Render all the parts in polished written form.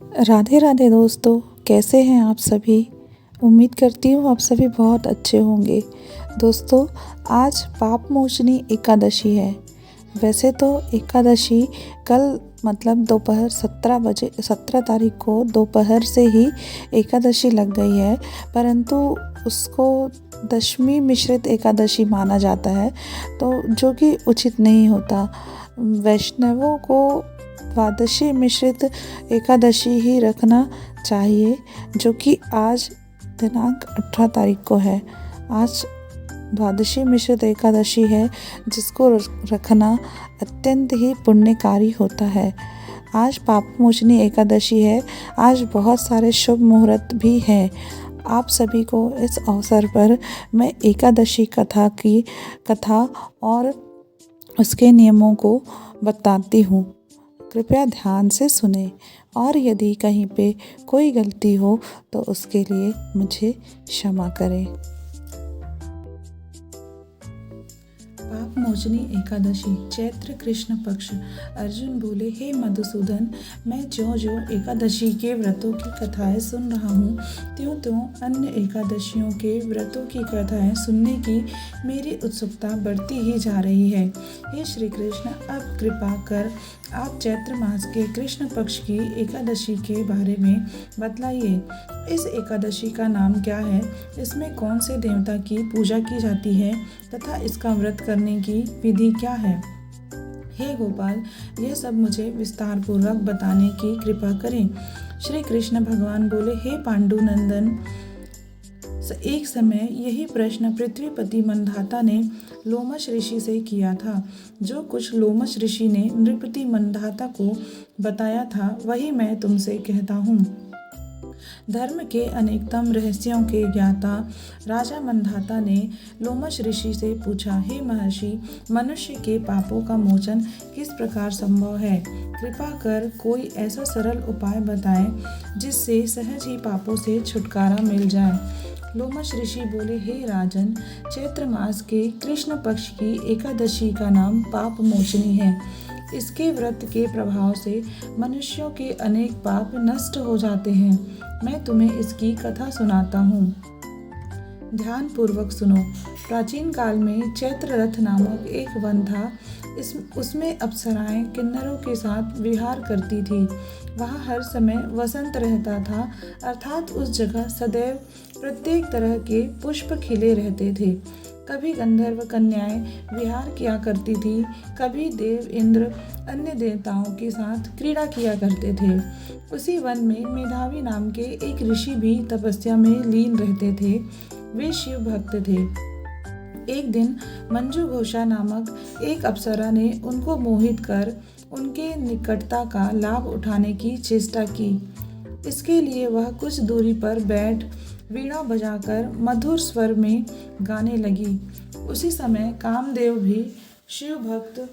राधे राधे दोस्तों, कैसे हैं आप सभी। उम्मीद करती हूँ आप सभी बहुत अच्छे होंगे। दोस्तों, आज पाप मोचनी एकादशी है। वैसे तो एकादशी कल मतलब दोपहर 17 तारीख को दोपहर से ही एकादशी लग गई है, परंतु उसको दशमी मिश्रित एकादशी माना जाता है, तो जो कि उचित नहीं होता। वैष्णवों को द्वादशी मिश्रित एकादशी ही रखना चाहिए, जो कि आज दिनांक 18 तारीख को है। आज द्वादशी मिश्रित एकादशी है, जिसको रखना अत्यंत ही पुण्यकारी होता है। आज पापमोचनी एकादशी है। आज बहुत सारे शुभ मुहूर्त भी हैं। आप सभी को इस अवसर पर मैं एकादशी कथा और उसके नियमों को बताती हूँ। कृपया ध्यान से सुने और यदि कहीं पे कोई गलती हो तो उसके लिए मुझे क्षमा करें। पाप मोचनी एकादशी, चैत्र कृष्ण पक्ष। अर्जुन बोले, हे मधुसूदन, मैं ज्यों ज्यों एकादशी के व्रतों की कथाएं सुन रहा हूँ, त्यों त्यों अन्य एकादशियों के व्रतों की कथाएं सुनने की मेरी उत्सुकता बढ़ती ही जा रही है। हे श्री कृष्ण, अब कृपा कर आप चैत्र मास के कृष्ण पक्ष की एकादशी के बारे में बतलाइए। इस एकादशी का नाम क्या है, इसमें कौन से देवता की पूजा की जाती है तथा इसका व्रत करने की विधि क्या है। हे गोपाल, यह सब मुझे विस्तार पूर्वक बताने की कृपा करें। श्री कृष्ण भगवान बोले, हे पांडुनंदन, एक समय यही प्रश्न पृथ्वीपति मंधाता ने लोमश ऋषि से किया था। जो कुछ लोमश ऋषि ने नृपति मंधाता को बताया था, वही मैं तुमसे कहता हूँ। धर्म के अनेकतम रहस्यों के ज्ञाता राजा मंधाता ने लोमश ऋषि से पूछा, हे महर्षि, मनुष्य के पापों का मोचन किस प्रकार संभव है। कृपा कर कोई ऐसा सरल उपाय बताएं जिससे सहज ही पापों से छुटकारा मिल जाए। लोमश ऋषि बोले, हे राजन, चैत्र मास के कृष्ण पक्ष की एकादशी का नाम पाप मोचनी है। इसके व्रत के प्रभाव से मनुष्यों के अनेक पाप नष्ट हो जाते हैं। मैं तुम्हें इसकी कथा सुनाता हूँ, ध्यान पूर्वक सुनो। प्राचीन काल में चैत्र रथ नामक एक वन था। उसमें अप्सराएं किन्नरों के साथ विहार करती थी। वहाँ हर समय वसंत रहता था, अर्थात उस जगह सदैव प्रत्येक तरह के पुष्प खिले रहते थे। कभी गंधर्व कन्याएं विहार किया करती थी, कभी देव इंद्र अन्य देवताओं के साथ क्रीड़ा किया करते थे। उसी वन में मेधावी नाम के एक ऋषि भी तपस्या में लीन रहते थे। वे शिव भक्त थे। एक दिन मंजू घोषा नामक एक अप्सरा ने उनको मोहित कर उनके निकटता का लाभ उठाने की चेष्टा की। इसके लिए वह कुछ दूरी पर बैठ वीणा बजाकर मधुर स्वर में गाने लगी। उसी समय कामदेव भी शिव भक्त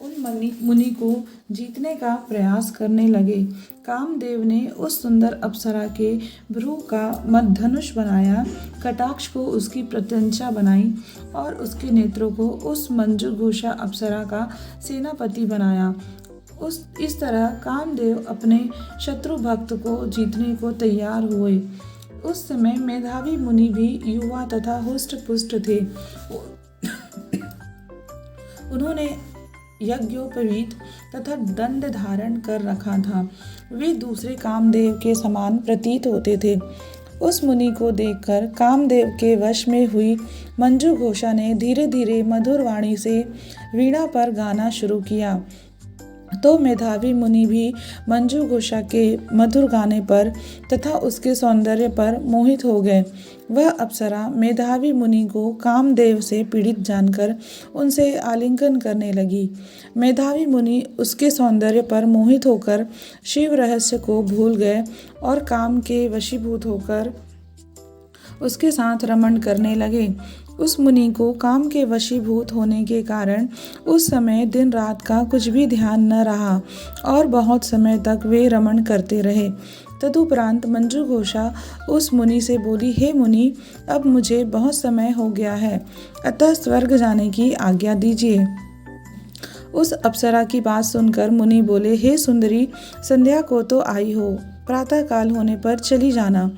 उन मुनि को जीतने का प्रयास करने लगे। कामदेव ने उस सुंदर अप्सरा के भ्रू का मध्यधनुष बनाया, कटाक्ष को उसकी प्रत्यंचा बनाई और उसके नेत्रों को उस मंजू घोषा अप्सरा का सेनापति बनाया। इस तरह कामदेव अपने शत्रु भक्त को जीतने को तैयार हुए। उस समय मेधावी मुनि भी युवा तथा हुष्ट पुष्ट थे। उन्होंने यज्ञोपवीत तथा दंड धारण कर रखा था। वे दूसरे कामदेव के समान प्रतीत होते थे। उस मुनि को देखकर कामदेव के वश में हुई मंजू घोषा ने धीरे धीरे मधुर वाणी से वीणा पर गाना शुरू किया। तो मेधावी मुनि भी मंजू घोषा के मधुर गाने पर तथा उसके सौंदर्य पर मोहित हो गए। वह अप्सरा मेधावी मुनि को कामदेव से पीड़ित जानकर उनसे आलिंगन करने लगी। मेधावी मुनि उसके सौंदर्य पर मोहित होकर शिव रहस्य को भूल गए और काम के वशीभूत होकर उसके साथ रमण करने लगे। उस मुनि को काम के वशीभूत होने के कारण उस समय दिन रात का कुछ भी ध्यान न रहा और बहुत समय तक वे रमण करते रहे। तदुपरांत मंजू घोषा उस मुनि से बोली, हे मुनि, अब मुझे बहुत समय हो गया है, अतः स्वर्ग जाने की आज्ञा दीजिए। उस अप्सरा की बात सुनकर मुनि बोले, हे सुंदरी, संध्या को तो आई हो, प्रातःकाल होने पर चली जाना।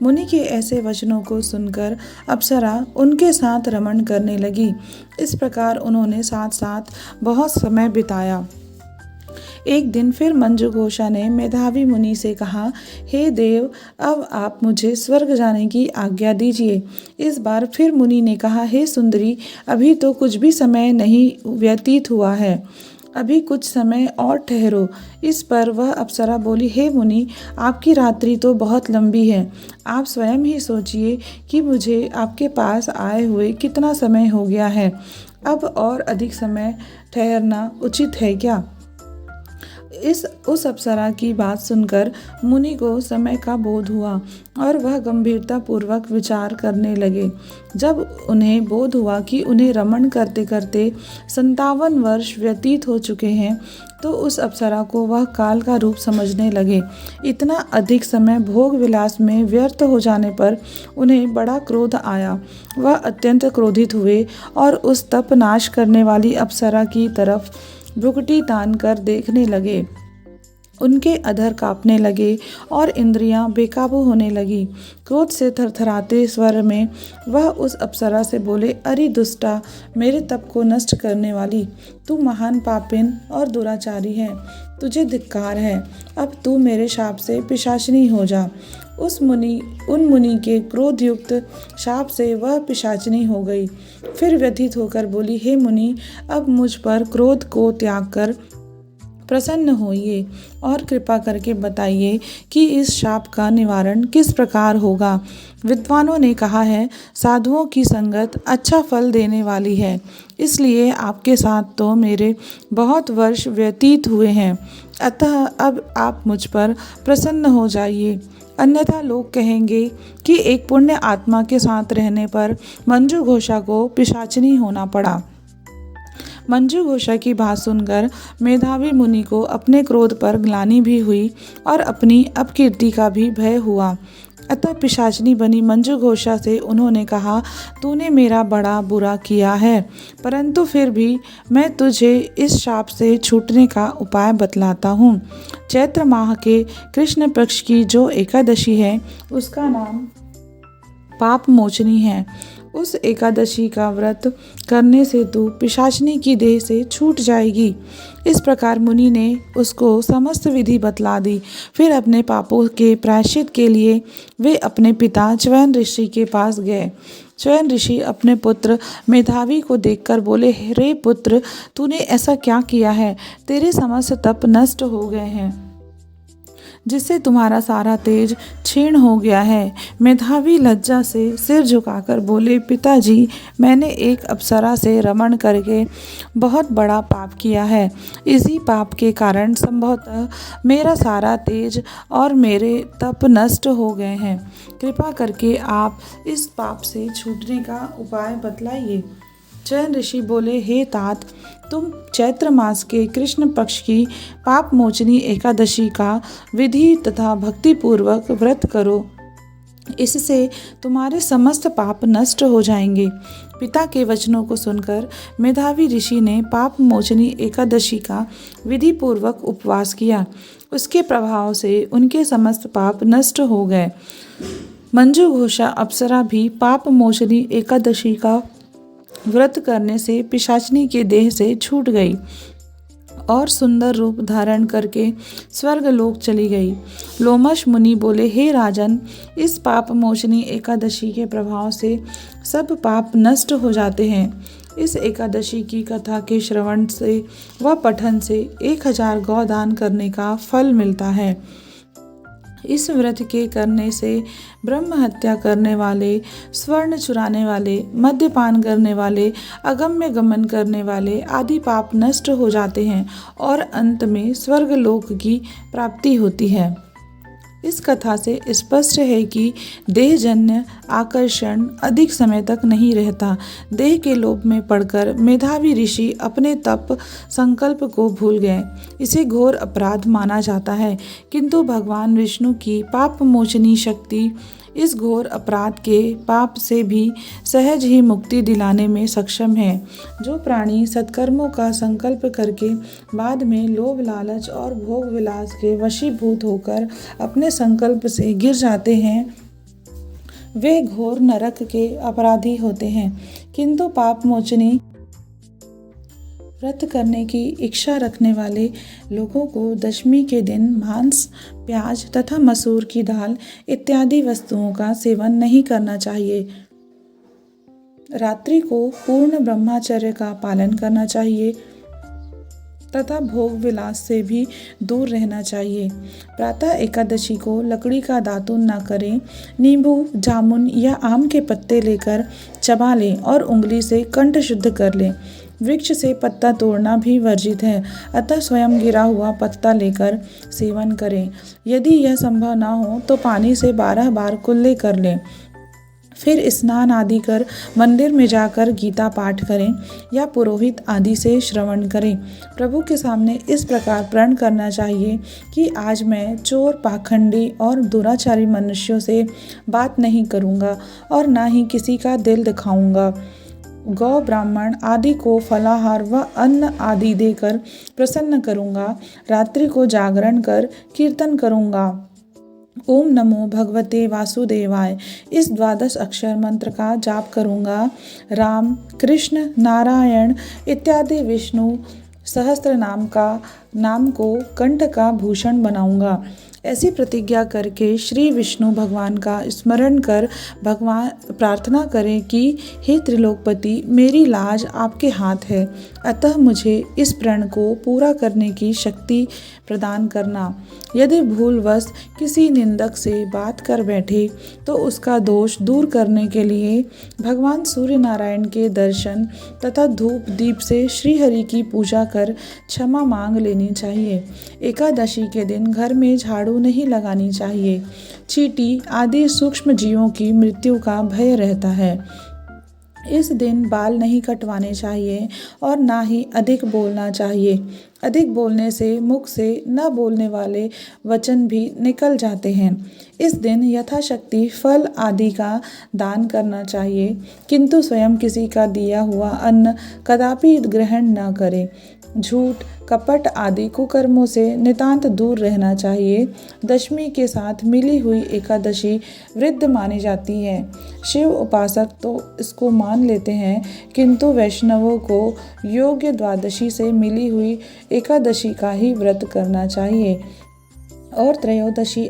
मुनि के ऐसे वचनों को सुनकर अप्सरा उनके साथ रमण करने लगी। इस प्रकार उन्होंने साथ साथ बहुत समय बिताया। एक दिन फिर मंजुघोषा ने मेधावी मुनि से कहा, हे देव, अब आप मुझे स्वर्ग जाने की आज्ञा दीजिए। इस बार फिर मुनि ने कहा, हे सुंदरी, अभी तो कुछ भी समय नहीं व्यतीत हुआ है, अभी कुछ समय और ठहरो। इस पर वह अप्सरा बोली, हे मुनि, आपकी रात्रि तो बहुत लंबी है। आप स्वयं ही सोचिए कि मुझे आपके पास आए हुए कितना समय हो गया है। अब और अधिक समय ठहरना उचित है क्या? उस अप्सरा की बात सुनकर मुनि को समय का बोध हुआ और वह गंभीरता पूर्वक विचार करने लगे। जब उन्हें बोध हुआ कि उन्हें रमण करते करते 57 वर्ष व्यतीत हो चुके हैं, तो उस अप्सरा को वह काल का रूप समझने लगे। इतना अधिक समय भोग विलास में व्यर्थ हो जाने पर उन्हें बड़ा क्रोध आया। वह अत्यंत क्रोधित हुए और उस तप नाश करने वाली अप्सरा की तरफ भ्रुकुटी तान कर देखने लगे। उनके अधर कांपने लगे और इंद्रियां बेकाबू होने लगी। क्रोध से थरथराते स्वर में वह उस अप्सरा से बोले, अरे दुष्टा, मेरे तप को नष्ट करने वाली, तू महान पापिन और दुराचारी है, तुझे धिक्कार है। अब तू मेरे शाप से पिशाचिनी हो जा। उन मुनि के क्रोधयुक्त शाप से वह पिशाचिनी हो गई। फिर व्यथित होकर बोली, हे मुनि, अब मुझ पर क्रोध को त्याग कर प्रसन्न होइए और कृपा करके बताइए कि इस शाप का निवारण किस प्रकार होगा। विद्वानों ने कहा है, साधुओं की संगत अच्छा फल देने वाली है, इसलिए आपके साथ तो मेरे बहुत वर्ष व्यतीत हुए हैं। अतः अब आप मुझ पर प्रसन्न हो जाइए, अन्यथा लोग कहेंगे कि एक पुण्य आत्मा के साथ रहने पर मंजुघोषा को पिशाचिनी होना पड़ा। मंजुघोषा की बात सुनकर मेधावी मुनि को अपने क्रोध पर ग्लानि भी हुई और अपनी अपकीर्ति का भी भय हुआ। अतः पिशाचिनी बनी मंजुघोषा से उन्होंने कहा, तूने मेरा बड़ा बुरा किया है, परंतु फिर भी मैं तुझे इस शाप से छूटने का उपाय बतलाता हूँ। चैत्र माह के कृष्ण पक्ष की जो एकादशी है, उसका नाम पाप मोचनी है। उस एकादशी का व्रत करने से तू पिशाचिनी की देह से छूट जाएगी। इस प्रकार मुनि ने उसको समस्त विधि बतला दी। फिर अपने पापों के प्रायश्चित के लिए वे अपने पिता च्यवन ऋषि के पास गए। च्यवन ऋषि अपने पुत्र मेधावी को देखकर बोले, रे पुत्र, तूने ऐसा क्या किया है? तेरे समस्त तप नष्ट हो गए हैं, जिससे तुम्हारा सारा तेज क्षीण हो गया है। मेधावी लज्जा से सिर झुकाकर बोले, पिताजी, मैंने एक अप्सरा से रमण करके बहुत बड़ा पाप किया है। इसी पाप के कारण संभवतः मेरा सारा तेज और मेरे तप नष्ट हो गए हैं। कृपा करके आप इस पाप से छूटने का उपाय बतलाइए। च्यवन ऋषि बोले, हे तात, तुम चैत्र मास के कृष्ण पक्ष की पाप मोचनी एकादशी का विधि तथा भक्ति पूर्वक व्रत करो, इससे तुम्हारे समस्त पाप नष्ट हो जाएंगे। पिता के वचनों को सुनकर मेधावी ऋषि ने पाप मोचनी एकादशी का विधि पूर्वक उपवास किया। उसके प्रभाव से उनके समस्त पाप नष्ट हो गए। मंजुघोषा अप्सरा भी पाप मोचनी एकादशी का व्रत करने से पिशाचिनी के देह से छूट गई और सुंदर रूप धारण करके स्वर्ग लोक चली गई। लोमश मुनि बोले, हे राजन, इस पाप मोचनी एकादशी के प्रभाव से सब पाप नष्ट हो जाते हैं। इस एकादशी की कथा के श्रवण से व पठन से 1000 गौदान करने का फल मिलता है। इस व्रत के करने से ब्रह्म हत्या करने वाले, स्वर्ण चुराने वाले, मद्यपान करने वाले, अगम्य गमन करने वाले आदि पाप नष्ट हो जाते हैं और अंत में स्वर्गलोक की प्राप्ति होती है। इस कथा से स्पष्ट है कि देहजन्य आकर्षण अधिक समय तक नहीं रहता। देह के लोभ में पड़कर मेधावी ऋषि अपने तप संकल्प को भूल गए। इसे घोर अपराध माना जाता है, किंतु भगवान विष्णु की पाप मोचनी शक्ति इस घोर अपराध के पाप से भी सहज ही मुक्ति दिलाने में सक्षम है। जो प्राणी सत्कर्मों का संकल्प करके बाद में लोभ लालच और भोग विलास के वशीभूत होकर अपने संकल्प से गिर जाते हैं, वे घोर नरक के अपराधी होते हैं। किंतु पाप मोचनी व्रत करने की इच्छा रखने वाले लोगों को दशमी के दिन मांस, प्याज तथा मसूर की दाल इत्यादि वस्तुओं का सेवन नहीं करना चाहिए। रात्रि को पूर्ण ब्रह्मचर्य का पालन करना चाहिए तथा भोग विलास से भी दूर रहना चाहिए। प्रातः एकादशी को लकड़ी का दातुन न करें। नींबू, जामुन या आम के पत्ते लेकर चबा लें और उंगली से कंठ शुद्ध कर लें। वृक्ष से पत्ता तोड़ना भी वर्जित है, अतः स्वयं गिरा हुआ पत्ता लेकर सेवन करें। यदि यह संभव न हो तो पानी से 12 बार कुल्ले कर लें। फिर स्नान आदि कर मंदिर में जाकर गीता पाठ करें या पुरोहित आदि से श्रवण करें। प्रभु के सामने इस प्रकार प्रण करना चाहिए कि आज मैं चोर, पाखंडी और दुराचारी मनुष्यों से बात नहीं करूँगा और ना ही किसी का दिल दिखाऊंगा। गौ, ब्राह्मण आदि को फलाहार व अन्न आदि देकर प्रसन्न करूँगा। रात्रि को जागरण कर कीर्तन करूँगा। ओम नमो भगवते वासुदेवाय इस 12 अक्षर मंत्र का जाप करूँगा। राम, कृष्ण, नारायण इत्यादि विष्णु सहस्त्र नाम को कंठ का भूषण बनाऊंगा। ऐसी प्रतिज्ञा करके श्री विष्णु भगवान का स्मरण कर भगवान प्रार्थना करें कि हे त्रिलोकपति, मेरी लाज आपके हाथ है, अतः मुझे इस प्रण को पूरा करने की शक्ति प्रदान करना। यदि भूलवश किसी निंदक से बात कर बैठे तो उसका दोष दूर करने के लिए भगवान सूर्य नारायण के दर्शन तथा धूप दीप से श्रीहरि की पूजा कर क्षमा मांग लेनी चाहिए। एकादशी के दिन घर में झाड़ू नहीं लगानी चाहिए। चींटी आदि सूक्ष्म जीवों की मृत्यु का भय रहता है। इस दिन बाल नहीं कटवाने चाहिए और ना ही अधिक बोलना चाहिए। अधिक बोलने से मुख से न बोलने वाले वचन भी निकल जाते हैं। इस दिन यथाशक्ति फल आदि का दान करना चाहिए, किंतु स्वयं किसी का दिया हुआ अन्न कदापि ग्रहण न करें। झूठ, कपट आदि कुकर्मों से नितांत दूर रहना चाहिए। दशमी के साथ मिली हुई एकादशी वृद्ध मानी जाती है। शिव उपासक तो इसको मान लेते हैं, किंतु वैष्णवों को योग्य द्वादशी से मिली हुई एकादशी का ही व्रत करना चाहिए और त्रयोदशी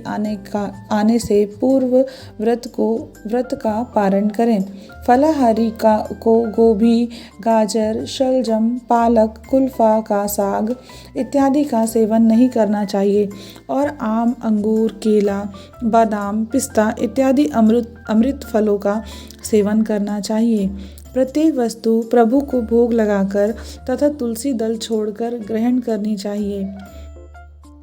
आने से पूर्व व्रत का पारण करें। फलाहारी को गोभी, गाजर, शलजम, पालक, कुल्फा का साग इत्यादि का सेवन नहीं करना चाहिए और आम, अंगूर, केला, बादाम, पिस्ता इत्यादि अमृत फलों का सेवन करना चाहिए। प्रत्येक वस्तु प्रभु को भोग लगाकर तथा तुलसी दल छोड़कर ग्रहण करनी चाहिए।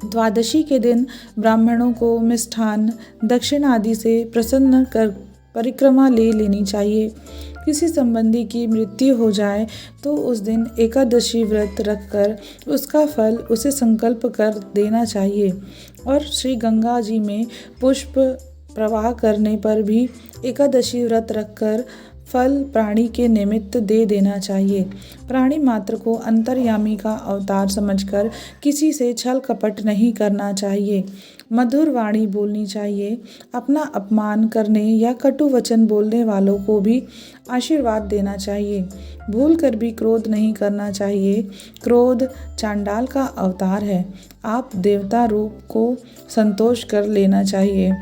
द्वादशी के दिन ब्राह्मणों को मिष्ठान, दक्षिण आदि से प्रसन्न कर परिक्रमा ले लेनी चाहिए। किसी संबंधी की मृत्यु हो जाए तो उस दिन एकादशी व्रत रखकर उसका फल उसे संकल्प कर देना चाहिए और श्री गंगा जी में पुष्प प्रवाह करने पर भी एकादशी व्रत रखकर फल प्राणी के निमित्त दे देना चाहिए। प्राणी मात्र को अंतर्यामी का अवतार समझकर किसी से छल कपट नहीं करना चाहिए। मधुर वाणी बोलनी चाहिए। अपना अपमान करने या कटु वचन बोलने वालों को भी आशीर्वाद देना चाहिए। भूल कर भी क्रोध नहीं करना चाहिए। क्रोध चांडाल का अवतार है। आप देवता रूप को संतोष कर लेना चाहिए।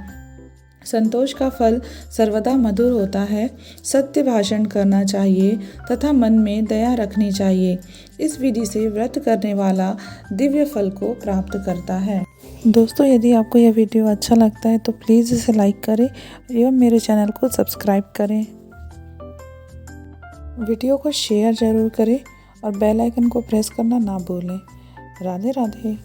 संतोष का फल सर्वदा मधुर होता है। सत्य भाषण करना चाहिए तथा मन में दया रखनी चाहिए। इस विधि से व्रत करने वाला दिव्य फल को प्राप्त करता है। दोस्तों, यदि आपको यह वीडियो अच्छा लगता है तो प्लीज़ इसे लाइक करें एवं मेरे चैनल को सब्सक्राइब करें। वीडियो को शेयर ज़रूर करें और बेल आइकन को प्रेस करना ना भूलें। राधे राधे।